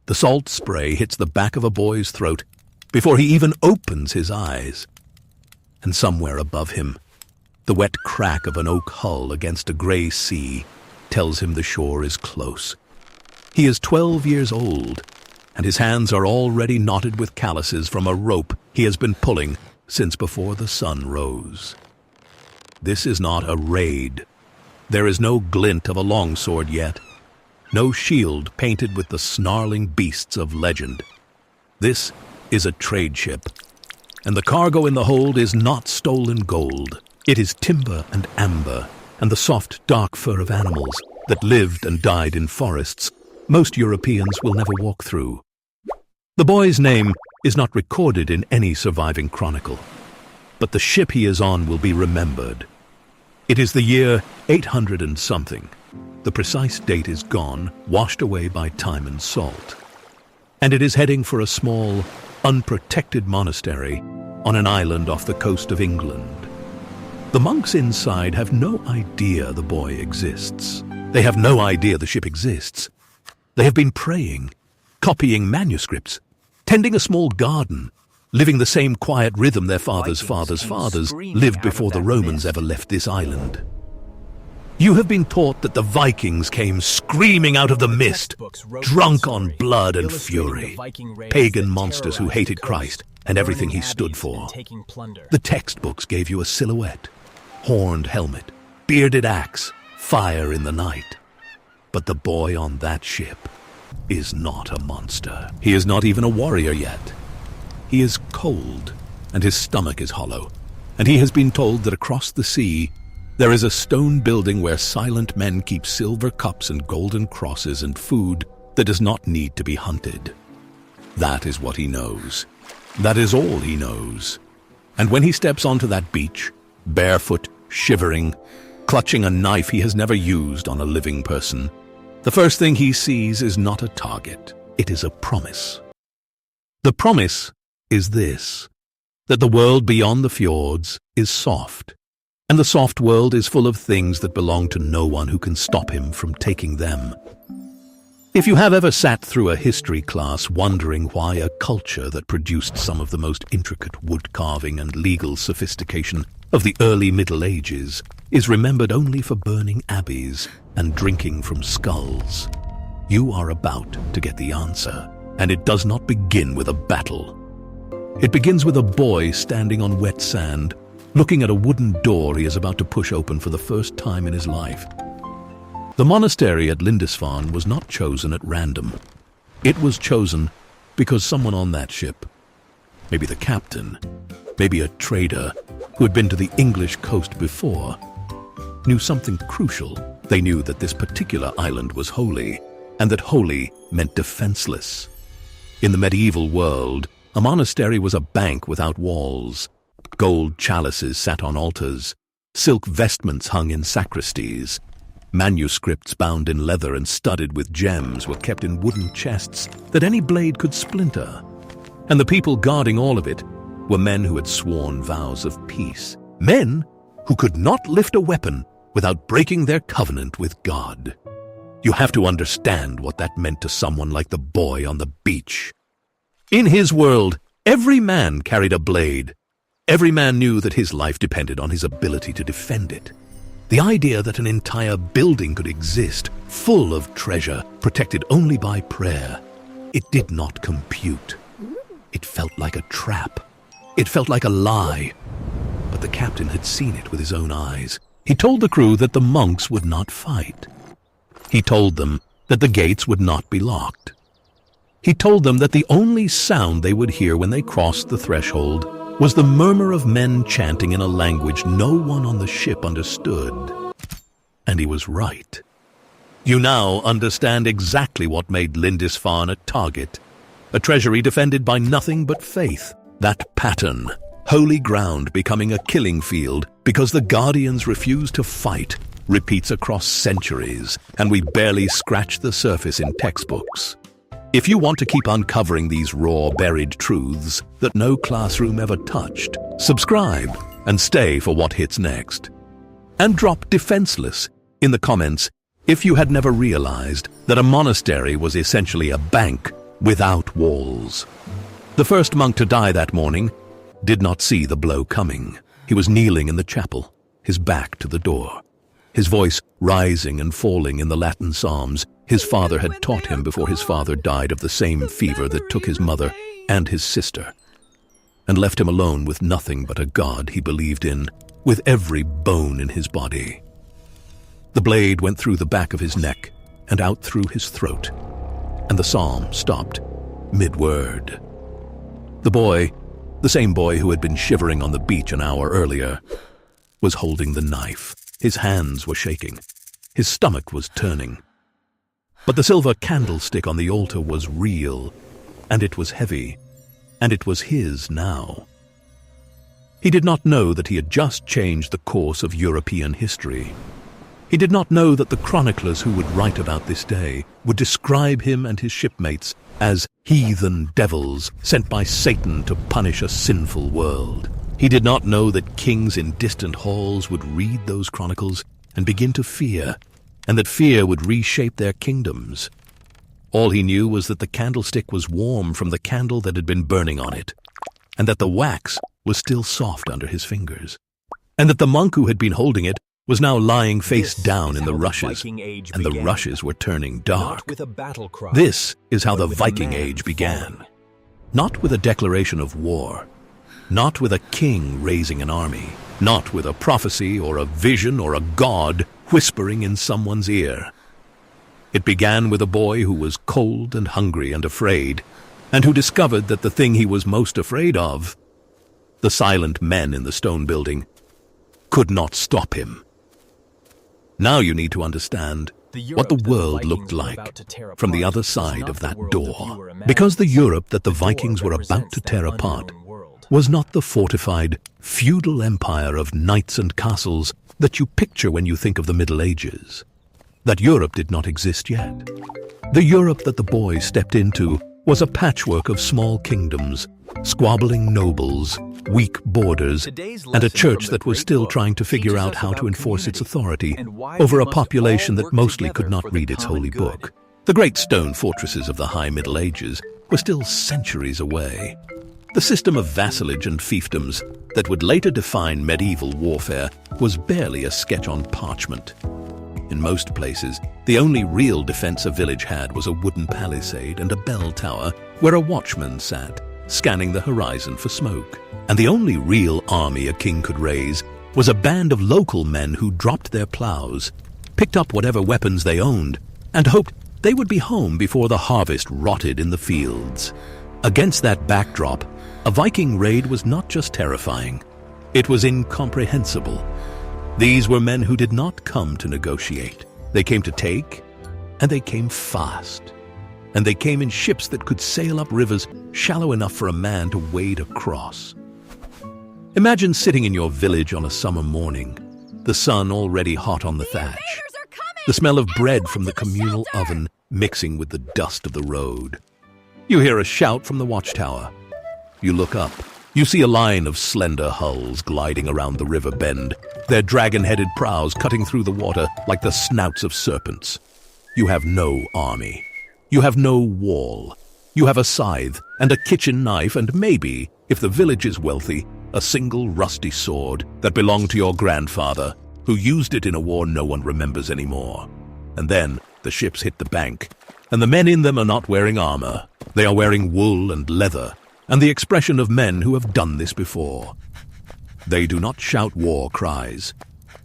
The salt spray hits the back of a boy's throat before he even opens his eyes. And somewhere above him, the wet crack of an oak hull against a grey sea tells him the shore is close. He is 12 years old, and his hands are already knotted with calluses from a rope he has been pulling since before the sun rose. This is not a raid. There is no glint of a longsword yet, no shield painted with the snarling beasts of legend. This is a trade ship, and the cargo in the hold is not stolen gold. It is timber and amber, and the soft, dark fur of animals that lived and died in forests most Europeans will never walk through. The boy's name is not recorded in any surviving chronicle, but the ship he is on will be remembered. It is the year 800 and something. The precise date is gone, washed away by time and salt. And it is heading for a small, unprotected monastery on an island off the coast of England. The monks inside have no idea the boy exists. They have no idea the ship exists. They have been praying, copying manuscripts, tending a small garden, living the same quiet rhythm their fathers' lived before the Romans ever left this island. You have been taught that the Vikings came screaming out of the mist, drunk on blood and fury, pagan monsters who hated Christ and everything he stood for. The textbooks gave you a silhouette, horned helmet, bearded axe, fire in the night. But the boy on that ship is not a monster. He is not even a warrior yet. He is cold, and his stomach is hollow, and he has been told that across the sea there is a stone building where silent men keep silver cups and golden crosses and food that does not need to be hunted. That is what he knows. That is all he knows. And when he steps onto that beach, barefoot, shivering, clutching a knife he has never used on a living person, the first thing he sees is not a target. It is a promise. The promise is this, that the world beyond the fjords is soft, and the soft world is full of things that belong to no one who can stop him from taking them. If you have ever sat through a history class wondering why a culture that produced some of the most intricate wood carving and legal sophistication of the early Middle Ages is remembered only for burning abbeys and drinking from skulls, you are about to get the answer, and it does not begin with a battle. It begins with a boy standing on wet sand, looking at a wooden door he is about to push open for the first time in his life. The monastery at Lindisfarne was not chosen at random. It was chosen because someone on that ship, maybe the captain, maybe a trader who had been to the English coast before, knew something crucial. They knew that this particular island was holy, and that holy meant defenseless. In the medieval world, a monastery was a bank without walls. Gold chalices sat on altars, silk vestments hung in sacristies, manuscripts bound in leather and studded with gems were kept in wooden chests that any blade could splinter. And the people guarding all of it were men who had sworn vows of peace, men who could not lift a weapon without breaking their covenant with God. You have to understand what that meant to someone like the boy on the beach. In his world, every man carried a blade. Every man knew that his life depended on his ability to defend it. The idea that an entire building could exist, full of treasure, protected only by prayer, it did not compute. It felt like a trap. It felt like a lie. But the captain had seen it with his own eyes. He told the crew that the monks would not fight. He told them that the gates would not be locked. He told them that the only sound they would hear when they crossed the threshold was the murmur of men chanting in a language no one on the ship understood. And he was right. You now understand exactly what made Lindisfarne a target, a treasury defended by nothing but faith. That pattern, holy ground becoming a killing field because the guardians refuse to fight, repeats across centuries, and we barely scratch the surface in textbooks. If you want to keep uncovering these raw, buried truths that no classroom ever touched, subscribe and stay for what hits next. And drop defenseless in the comments if you had never realized that a monastery was essentially a bank without walls. The first monk to die that morning did not see the blow coming. He was kneeling in the chapel, his back to the door, his voice rising and falling in the Latin psalms his father had taught him before his father died of the same fever that took his mother and his sister, and left him alone with nothing but a God he believed in, with every bone in his body. The blade went through the back of his neck and out through his throat, and the psalm stopped mid-word. The boy, the same boy who had been shivering on the beach an hour earlier, was holding the knife. His hands were shaking. His stomach was turning. But the silver candlestick on the altar was real, and it was heavy, and it was his now. He did not know that he had just changed the course of European history. He did not know that the chroniclers who would write about this day would describe him and his shipmates as heathen devils sent by Satan to punish a sinful world. He did not know that kings in distant halls would read those chronicles and begin to fear, and that fear would reshape their kingdoms. All he knew was that the candlestick was warm from the candle that had been burning on it, and that the wax was still soft under his fingers, and that the monk who had been holding it was now lying face down in the rushes, and the rushes were turning dark. This is how the Viking Age began. Not with a declaration of war, not with a king raising an army, not with a prophecy or a vision or a god whispering in someone's ear. It began with a boy who was cold and hungry and afraid, and who discovered that the thing he was most afraid of, the silent men in the stone building, could not stop him. Now you need to understand what the world looked like from the other side of that door. Because the Europe that the Vikings were about to tear apart was not the fortified, feudal empire of knights and castles that you picture when you think of the Middle Ages. That Europe did not exist yet. The Europe that the boy stepped into was a patchwork of small kingdoms, squabbling nobles, weak borders, and a church that was still trying to figure out how to enforce its authority over a population that mostly could not read its holy book. The great stone fortresses of the High Middle Ages were still centuries away. The system of vassalage and fiefdoms that would later define medieval warfare was barely a sketch on parchment. In most places, the only real defense a village had was a wooden palisade and a bell tower where a watchman sat, scanning the horizon for smoke. And the only real army a king could raise was a band of local men who dropped their plows, picked up whatever weapons they owned, and hoped they would be home before the harvest rotted in the fields. Against that backdrop, a Viking raid was not just terrifying, it was incomprehensible. These were men who did not come to negotiate. They came to take, and they came fast. And they came in ships that could sail up rivers shallow enough for a man to wade across. Imagine sitting in your village on a summer morning, the sun already hot on the thatch, the smell of bread from the communal oven mixing with the dust of the road. You hear a shout from the watchtower. You look up. You see a line of slender hulls gliding around the river bend, their dragon-headed prows cutting through the water like the snouts of serpents. You have no army. You have no wall. You have a scythe and a kitchen knife and maybe, if the village is wealthy, a single rusty sword that belonged to your grandfather, who used it in a war no one remembers anymore. And then the ships hit the bank, and the men in them are not wearing armor. They are wearing wool and leather, and the expression of men who have done this before. They do not shout war cries.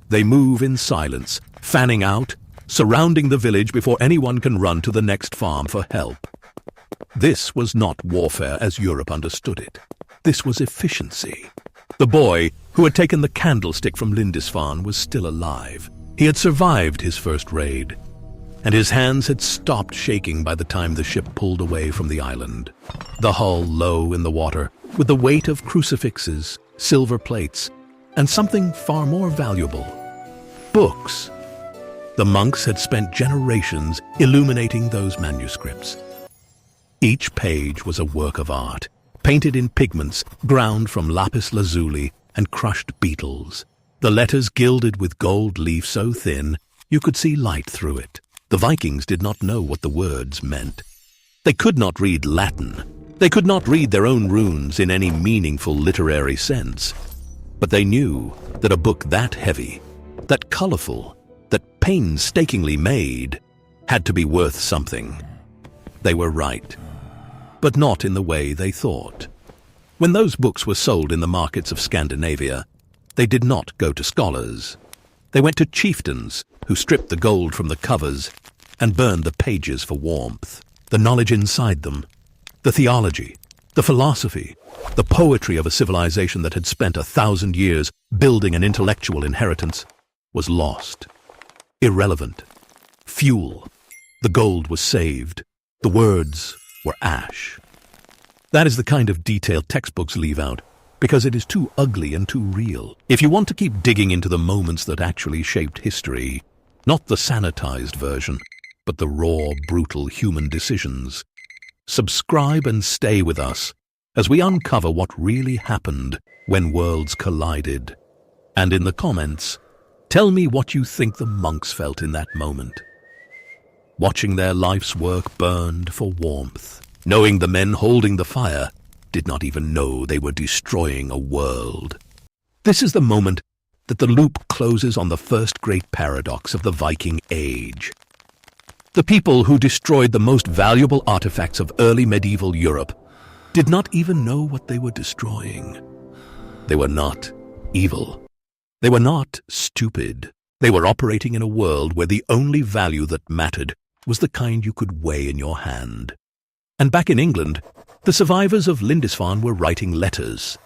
They move in silence, fanning out, surrounding the village before anyone can run to the next farm for help. This was not warfare as Europe understood it. This was efficiency. The boy who had taken the candlestick from Lindisfarne was still alive. He had survived his first raid, and his hands had stopped shaking by the time the ship pulled away from the island. The hull low in the water, with the weight of crucifixes, silver plates, and something far more valuable, books. The monks had spent generations illuminating those manuscripts. Each page was a work of art, painted in pigments ground from lapis lazuli and crushed beetles. The letters gilded with gold leaf so thin you could see light through it. The Vikings did not know what the words meant. They could not read Latin. They could not read their own runes in any meaningful literary sense. But they knew that a book that heavy, that colorful, that painstakingly made, had to be worth something. They were right, but not in the way they thought. When those books were sold in the markets of Scandinavia, they did not go to scholars. They went to chieftains who stripped the gold from the covers and burned the pages for warmth. The knowledge inside them, the theology, the philosophy, the poetry of a civilization that had spent 1,000 years building an intellectual inheritance, was lost, irrelevant. Fuel. The gold was saved. The words were ash. That is the kind of detail textbooks leave out, because it is too ugly and too real. If you want to keep digging into the moments that actually shaped history, not the sanitized version, but the raw, brutal human decisions, subscribe and stay with us as we uncover what really happened when worlds collided. And in the comments, tell me what you think the monks felt in that moment. Watching their life's work burned for warmth, knowing the men holding the fire did not even know they were destroying a world. This is the moment that the loop closes on the first great paradox of the Viking Age. The people who destroyed the most valuable artifacts of early medieval Europe did not even know what they were destroying. They were not evil. They were not stupid. They were operating in a world where the only value that mattered was the kind you could weigh in your hand. And back in England, the survivors of Lindisfarne were writing letters.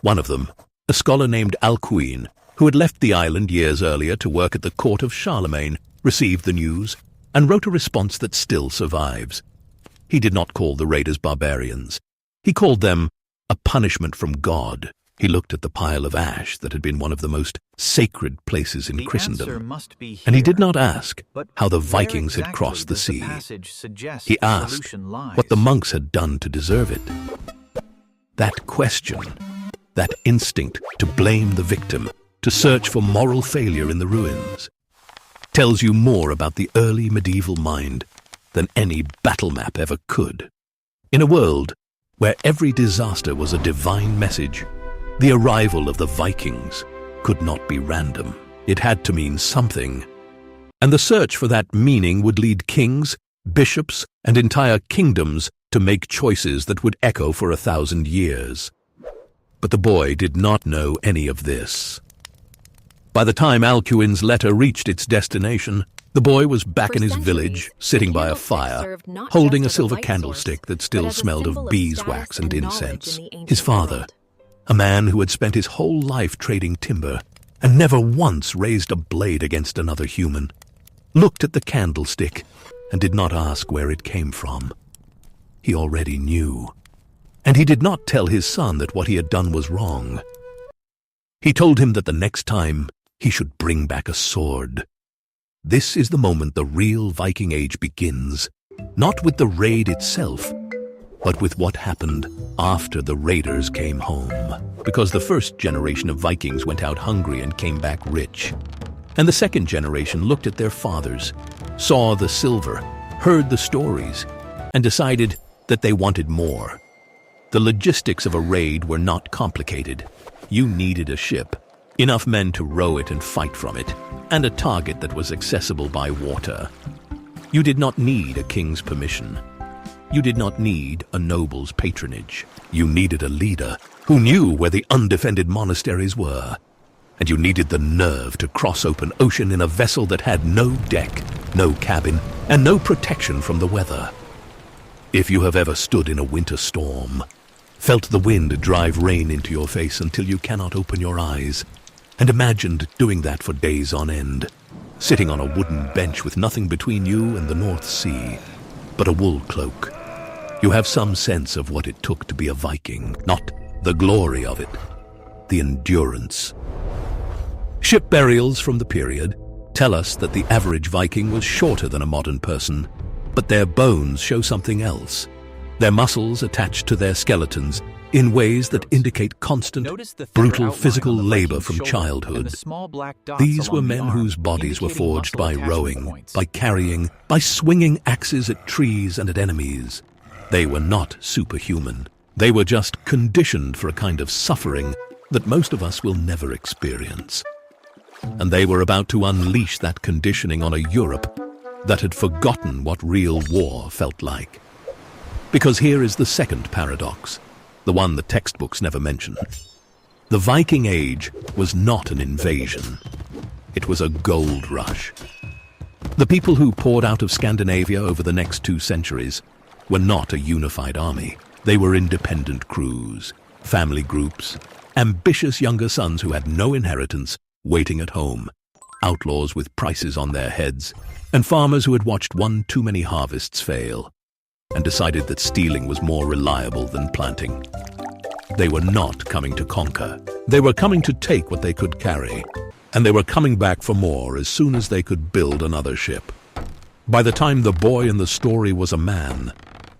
One of them, a scholar named Alcuin, who had left the island years earlier to work at the court of Charlemagne, received the news and wrote a response that still survives. He did not call the raiders barbarians. He called them a punishment from God. He looked at the pile of ash that had been one of the most sacred places in Christendom, and he did not ask how the Vikings had crossed the sea. He asked what the monks had done to deserve it. That question, that instinct to blame the victim, to search for moral failure in the ruins, tells you more about the early medieval mind than any battle map ever could. In a world where every disaster was a divine message, the arrival of the Vikings could not be random. It had to mean something. And the search for that meaning would lead kings, bishops, and entire kingdoms to make choices that would echo for 1,000 years. But the boy did not know any of this. By the time Alcuin's letter reached its destination, the boy was back in his village, sitting by a fire, holding a silver candlestick that still smelled of beeswax and incense. His father, a man who had spent his whole life trading timber and never once raised a blade against another human, looked at the candlestick and did not ask where it came from. He already knew. And he did not tell his son that what he had done was wrong. He told him that the next time he should bring back a sword. This is the moment the real Viking Age begins, not with the raid itself, but with what happened after the raiders came home. Because the first generation of Vikings went out hungry and came back rich. And the second generation looked at their fathers, saw the silver, heard the stories, and decided that they wanted more. The logistics of a raid were not complicated. You needed a ship, enough men to row it and fight from it, and a target that was accessible by water. You did not need a king's permission. You did not need a noble's patronage. You needed a leader who knew where the undefended monasteries were. And you needed the nerve to cross open ocean in a vessel that had no deck, no cabin, and no protection from the weather. If you have ever stood in a winter storm, felt the wind drive rain into your face until you cannot open your eyes, and imagined doing that for days on end, sitting on a wooden bench with nothing between you and the North Sea, but a wool cloak, you have some sense of what it took to be a Viking, not the glory of it, the endurance. Ship burials from the period tell us that the average Viking was shorter than a modern person, but their bones show something else. Their muscles attached to their skeletons in ways that indicate constant, brutal physical labor from shoulder childhood. and the small black dots These were along the men arm, whose bodies were indicating forged muscle by attachment rowing, points. by carrying, by swinging axes at trees and at enemies. They were not superhuman. They were just conditioned for a kind of suffering that most of us will never experience. And they were about to unleash that conditioning on a Europe that had forgotten what real war felt like. Because here is the second paradox, the one the textbooks never mention. The Viking Age was not an invasion. It was a gold rush. The people who poured out of Scandinavia over the next 2 centuries were not a unified army. They were independent crews, family groups, ambitious younger sons who had no inheritance waiting at home, outlaws with prices on their heads, and farmers who had watched one too many harvests fail and decided that stealing was more reliable than planting. They were not coming to conquer. They were coming to take what they could carry, and they were coming back for more as soon as they could build another ship. By the time the boy in the story was a man,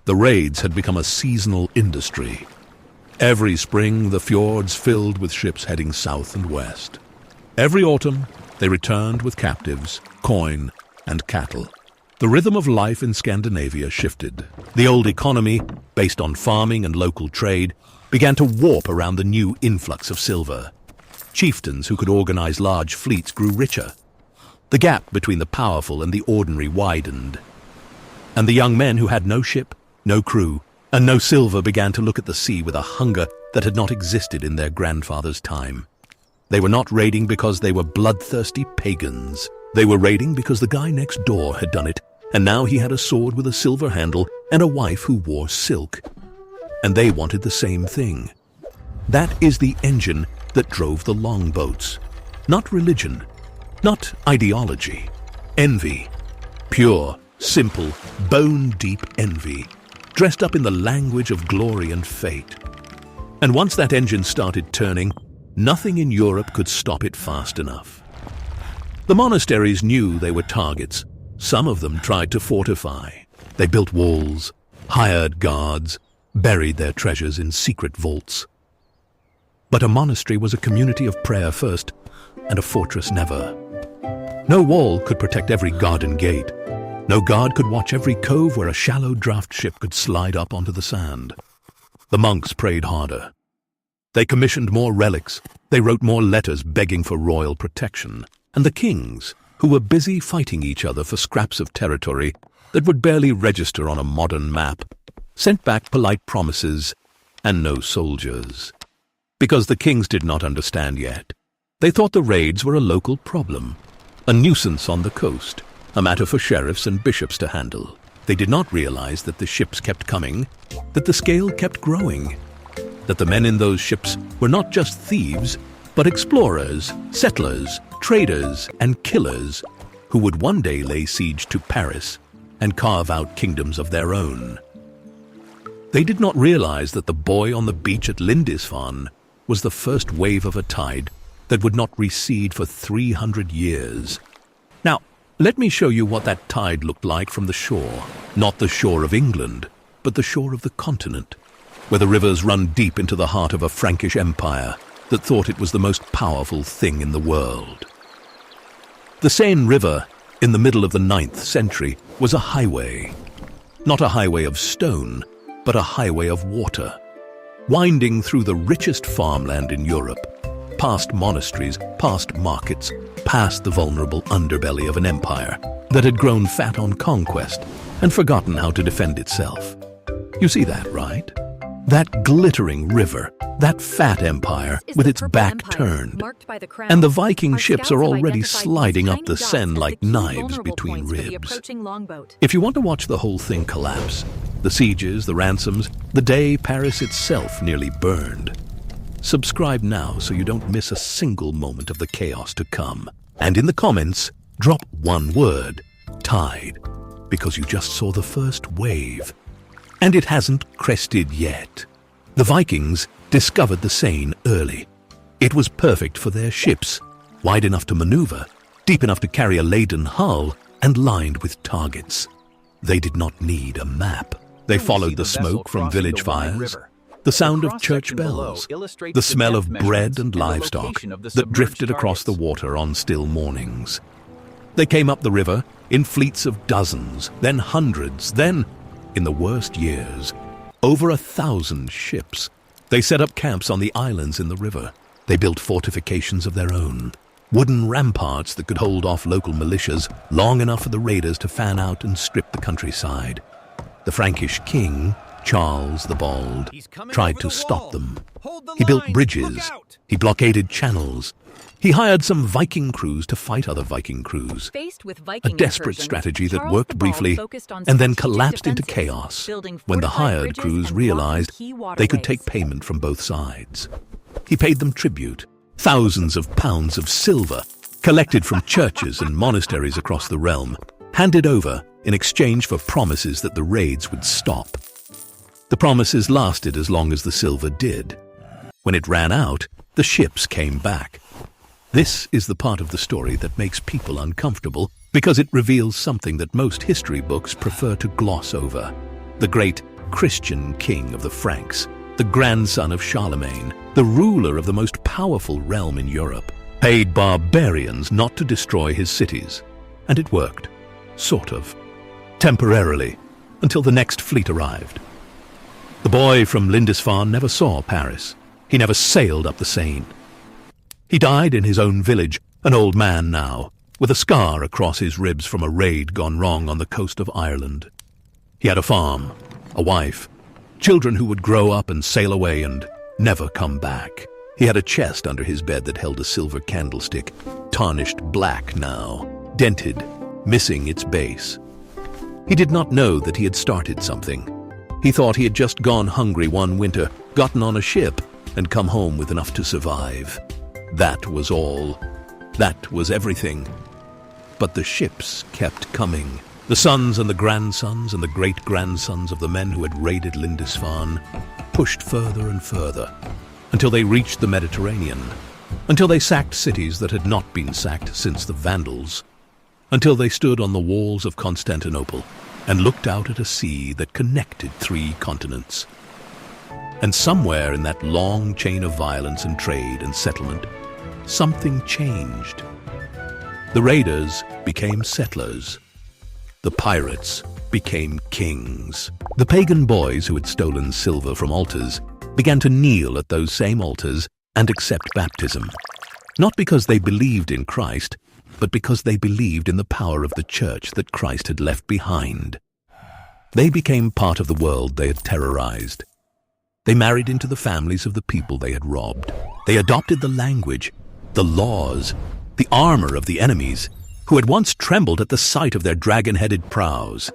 the raids had become a seasonal industry. Every spring, the fjords filled with ships heading south and west. Every autumn, they returned with captives, coin, and cattle. The rhythm of life in Scandinavia shifted. The old economy, based on farming and local trade, began to warp around the new influx of silver. Chieftains who could organize large fleets grew richer. The gap between the powerful and the ordinary widened. And the young men who had no ship, no crew, and no silver began to look at the sea with a hunger that had not existed in their grandfather's time. They were not raiding because they were bloodthirsty pagans. They were raiding because the guy next door had done it, and now he had a sword with a silver handle and a wife who wore silk. And they wanted the same thing. That is the engine that drove the longboats. Not religion, not ideology. Envy. Pure, simple, bone-deep envy, dressed up in the language of glory and fate. And once that engine started turning, nothing in Europe could stop it fast enough. The monasteries knew they were targets. Some of them tried to fortify. They built walls, hired guards, buried their treasures in secret vaults. But a monastery was a community of prayer first, and a fortress never. No wall could protect every garden gate. No guard could watch every cove where a shallow draft ship could slide up onto the sand. The monks prayed harder. They commissioned more relics. They wrote more letters begging for royal protection. And the kings, who were busy fighting each other for scraps of territory that would barely register on a modern map, sent back polite promises and no soldiers. Because the kings did not understand yet. They thought the raids were a local problem, a nuisance on the coast, a matter for sheriffs and bishops to handle. They did not realize that the ships kept coming, that the scale kept growing, that the men in those ships were not just thieves, but explorers, settlers, traders, and killers who would one day lay siege to Paris and carve out kingdoms of their own. They did not realize that the boy on the beach at Lindisfarne was the first wave of a tide that would not recede for 300 years. Now, let me show you what that tide looked like from the shore. Not the shore of England, but the shore of the continent, where the rivers run deep into the heart of a Frankish empire that thought it was the most powerful thing in the world. The Seine River, in the middle of the 9th century, was a highway. Not a highway of stone, but a highway of water, winding through the richest farmland in Europe, past monasteries, past markets, past the vulnerable underbelly of an empire that had grown fat on conquest and forgotten how to defend itself. You see that, right? That glittering river, that fat empire with its back turned. And the Viking ships are already sliding up the Seine like knives between ribs. If you want to watch the whole thing collapse, the sieges, the ransoms, the day Paris itself nearly burned, subscribe now so you don't miss a single moment of the chaos to come. And in the comments, drop one word, tide, because you just saw the first wave. And it hasn't crested yet. The Vikings discovered the Seine early. It was perfect for their ships, wide enough to maneuver, deep enough to carry a laden hull, and lined with targets. They did not need a map. They followed the smoke from village fires. the sound of church bells, the smell of bread and livestock that drifted across the water on still mornings. They came up the river in fleets of dozens, then hundreds, then, in the worst years, over 1,000 ships. They set up camps on the islands in the river. They built fortifications of their own, wooden ramparts that could hold off local militias long enough for the raiders to fan out and strip the countryside. The Frankish king, Charles the Bald, tried to stop them. He built bridges. He blockaded channels. He hired some Viking crews to fight other Viking crews. A desperate strategy that worked briefly and then collapsed into chaos when the hired crews realized they could take payment from both sides. He paid them tribute, thousands of pounds of silver collected from churches and monasteries across the realm, handed over in exchange for promises that the raids would stop. The promises lasted as long as the silver did. When it ran out, the ships came back. This is the part of the story that makes people uncomfortable because it reveals something that most history books prefer to gloss over. The great Christian king of the Franks, the grandson of Charlemagne, the ruler of the most powerful realm in Europe, paid barbarians not to destroy his cities. And it worked. Sort of. Temporarily, until the next fleet arrived. The boy from Lindisfarne never saw Paris. He never sailed up the Seine. He died in his own village, an old man now, with a scar across his ribs from a raid gone wrong on the coast of Ireland. He had a farm, a wife, children who would grow up and sail away and never come back. He had a chest under his bed that held a silver candlestick, tarnished black now, dented, missing its base. He did not know that he had started something. He thought he had just gone hungry one winter, gotten on a ship, and come home with enough to survive. That was all. That was everything. But the ships kept coming. The sons and the grandsons and the great-grandsons of the men who had raided Lindisfarne pushed further and further until they reached the Mediterranean, until they sacked cities that had not been sacked since the Vandals, until they stood on the walls of Constantinople and looked out at a sea that connected 3 continents. And somewhere in that long chain of violence and trade and settlement, something changed. The raiders became settlers. The pirates became kings. The pagan boys who had stolen silver from altars began to kneel at those same altars and accept baptism, not because they believed in Christ, but because they believed in the power of the church that Christ had left behind. They became part of the world they had terrorized. They married into the families of the people they had robbed. They adopted the language, the laws, the armor of the enemies, who had once trembled at the sight of their dragon-headed prows.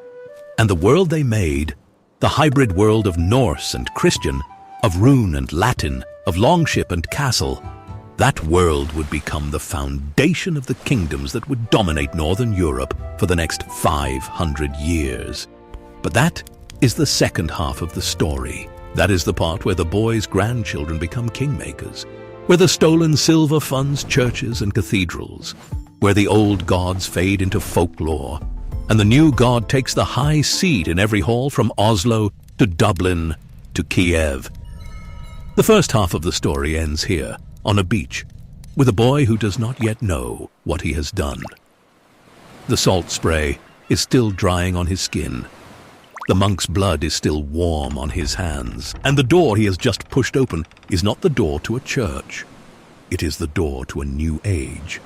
And the world they made, the hybrid world of Norse and Christian, of rune and Latin, of longship and castle, that world would become the foundation of the kingdoms that would dominate Northern Europe for the next 500 years. But that is the second half of the story. That is the part where the boys' grandchildren become kingmakers, where the stolen silver funds churches and cathedrals, where the old gods fade into folklore, and the new god takes the high seat in every hall from Oslo to Dublin to Kiev. The first half of the story ends here, on a beach, with a boy who does not yet know what he has done. The salt spray is still drying on his skin. The monk's blood is still warm on his hands, and the door he has just pushed open is not the door to a church. It is the door to a new age,